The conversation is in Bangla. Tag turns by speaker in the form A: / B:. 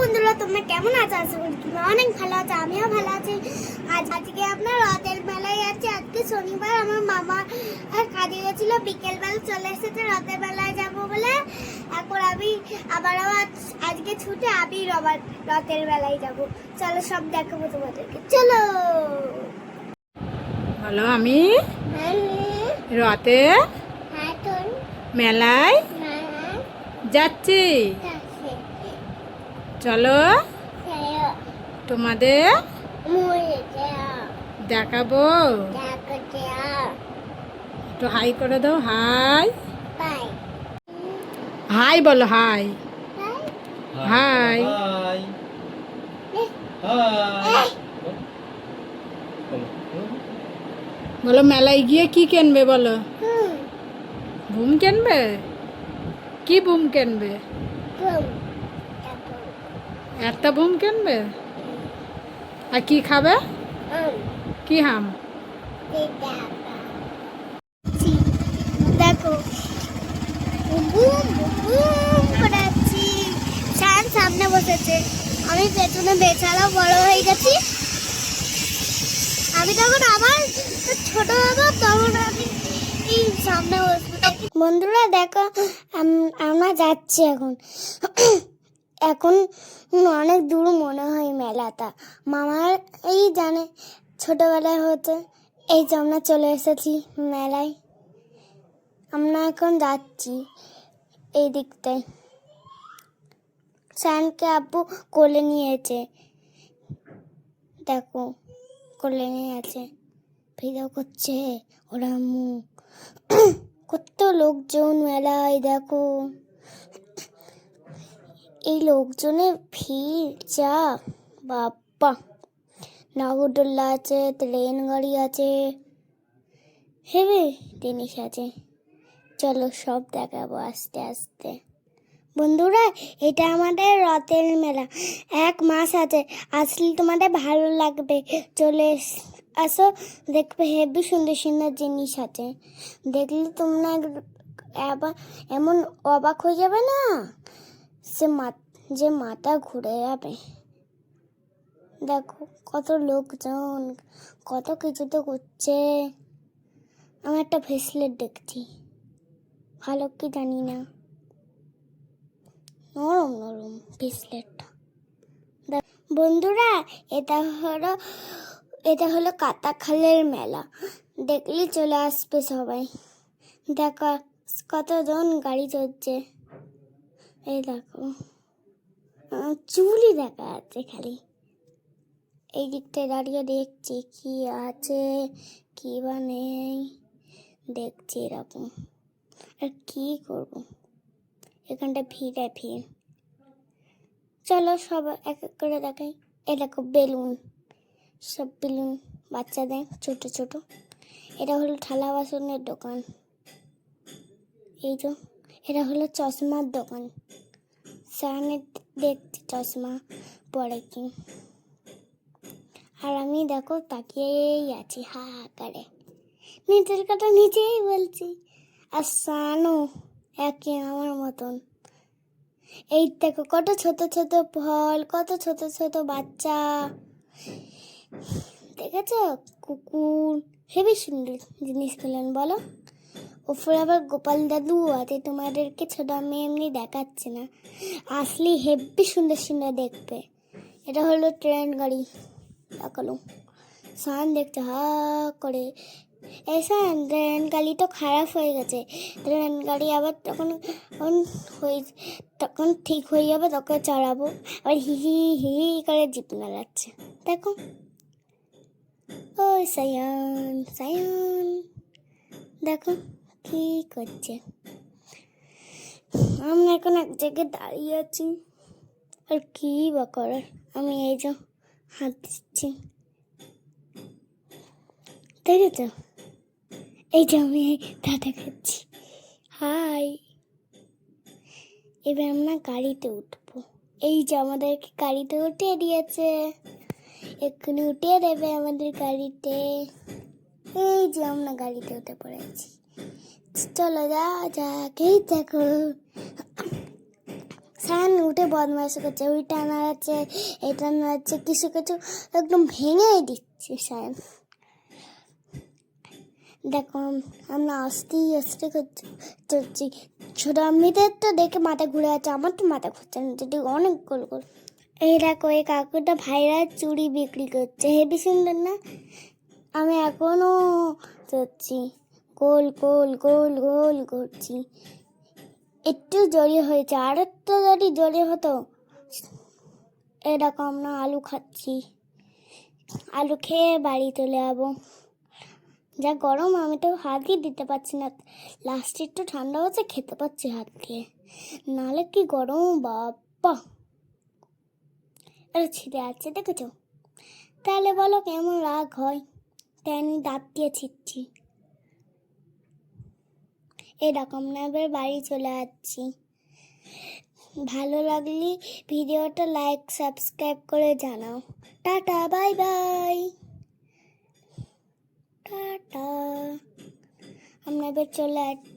A: বন্ধুরা, তোমরা কেমন আছো? আশা করি তোমরা অনেক ভালো আছো, আমিও ভালো আছি। আজকে আপনার রথের মেলায় যাচ্ছে। আজকে শনিবার, আমার মামা কাজে গেছিল, বিকেলবেলা চলে এসেছে রথের মেলায় যাবো বলে। এখন আমি আবারও আজকে ছুটে আমি রথের মেলায় যাব। চলো সব দেখাবো তোমাদেরকে, চলো।
B: বলো, আমি রথে মেলায় যাচ্ছি। চলো তোমাদের দেখাবো। একটু হাই করে দাও। হাই হাই বলো, হাই হাই। বলো, মেলায় গিয়ে কি কিনবে? বলো, বুম কিনবে? কি বুম কিনবে? একটা বুম কিনবে? আর কি খাবে? কি হাম?
A: দেখো, বুম বুম করাচ্ছি। সামনে বসেছে, আমি পেছনে বেচারা বড় হয়ে গেছি। আমি তখন আমার ছোট হবো, তখন আমি এই সামনে বসবো। বন্ধুরা দেখো, আমরা যাচ্ছি এখন। এখন অনেক দূর মনে হয় মেলাটা। মামার এই জানে ছোটবেলায় হতে। এই যে আমরা চলে এসেছি মেলায়। আমরা এখন যাচ্ছি এই দিকটায়। শানকে আব্বু কোলে নিয়েছে, দেখো কোলে নিয়ে আছে, ভিডিও করছে ওরা আম্মু। কত লোকজন মেলায়, দেখো এই লোকজনের ভিড় যা, বাবা। নাগরদোল্লা আছে, ট্রেন গাড়ি আছে, হেবে জিনিস আছে। চলো সব দেখাবো আস্তে আস্তে। বন্ধুরা, এটা আমাদের রথের মেলা। 1 মাস আছে, আসলে তোমাদের ভালো লাগবে। চলে আসো, দেখবে হেবি সুন্দর সুন্দর জিনিস আছে। দেখলে তোমরা এমন অবাক হয়ে যাবে না, যে মাথা ঘুরে যাবে। দেখো কত লোকজন, কত কিছু তো করছে। আমি একটা ভেসলেট দেখছি, ভালো কি জানি না, নরম নরম ভেসলেটটা। বন্ধুরা, এটা হলো কাতাখালের মেলা। দেখলে চলে আসবে সবাই। দেখো কতজন গাড়ি চড়ছে। এই দেখো, চুলই দেখা যাচ্ছে খালি। এই দিকটায় দাঁড়িয়ে দেখছি কি আছে কি বা নেই, দেখছি এরকম। আর কি করব, এখানটা ভিড়। চলো সব এক এক করে দেখাই। এই দেখো বেলুন, সব বেলুন বাচ্চাদের ছোট ছোট। এটা হলো থালা বাসনের দোকান। এই তো, এটা হলো চশমার দোকান। সামনে দেখছি চশমা পরে কি। আর আমি দেখো তাকিয়েই আছি হা করে, নিজের কথা নিজেই বলছি। আর সানও একই আমার মতন। এই দেখো কত ছোট ছোট ফল, কত ছোট ছোট বাচ্চা, দেখেছো? কুকুর, হেবি সুন্দর জিনিস পেলেন বলো। ওপরে আবার গোপাল দাদু আছে, তোমাদেরকে ছোট আমি এমনি দেখাচ্ছি না, আসলে হেবি সুন্দর সুন্দর দেখবে। এটা হলো ট্রেন গাড়ি। দেখালো সান দেখতে হা করে। এসা ট্রেন গাড়ি তো খারাপ হয়ে গেছে। ট্রেন গাড়ি আবার তখন ঠিক হয়ে যাবে, তখন চালাবো। আবার হি হি হি করে জিপ নাড়াচ্ছে, দেখো। ও সায়ান সায়ান, দেখো কি করছে। আমরা এখন এক জায়গায় দাঁড়িয়ে আছি, আর কি বা করার। আমি এই যে হাত দিচ্ছি, দেখেছ? এই যে আমি দাদা খাচ্ছি, হাই। এবার আমরা গাড়িতে উঠবো। এই যে আমাদেরকে গাড়িতে উঠিয়ে দিয়েছে, এক্ষুনি উঠিয়ে দেবে আমাদের গাড়িতে। এই যে আমরা গাড়িতে উঠে পড়েছি, চলো যা যাক। এই দেখো সায়ান উঠে বদমাইশি করছে, ওইটা নাড়াচ্ছে, এটা নাড়াচ্ছে, কিছু কিছু একদম ভেঙেই দিচ্ছে সায়ান। দেখো আমরা আস্তে আস্তে চলছি। ছোট আম্মিদের তো দেখে মাথা ঘুরে আছে, আমার তো মাথা ঘুরছে না, যদি অনেক গোল গোল। এই দেখো এই কাকুটা ভাইরা চুড়ি বিক্রি করছে, হেবি সুন্দর না? আমি এখনো চলছি, গোল গোল গোল গোল করছি। একটু জড়িয়ে হয়েছে, আর একটু যদি জড়িয়ে হতো। এরকম না, আলু খাচ্ছি, আলু খেয়ে বাড়ি চলে যাবো। যা গরম, আমি তো হাতই দিতে পারছি না। লাস্টে একটু ঠান্ডা হচ্ছে, খেতে পাচ্ছি হাত দিয়ে, নাহলে কি গরম বাবা। এটা ছিঁড়ে আছে দেখেছো? তাহলে বলো কেমন রাগ হয়? তাই আমি দাঁত দিয়ে ছিঁড়ছি। এরকম না, এবার বাড়ি চলে যাচ্ছি। ভালো লাগলে ভিডিওটা লাইক সাবস্ক্রাইব করে জানাও। Tata, bye bye, tata. আমরা এবার চলে যাচ্ছি।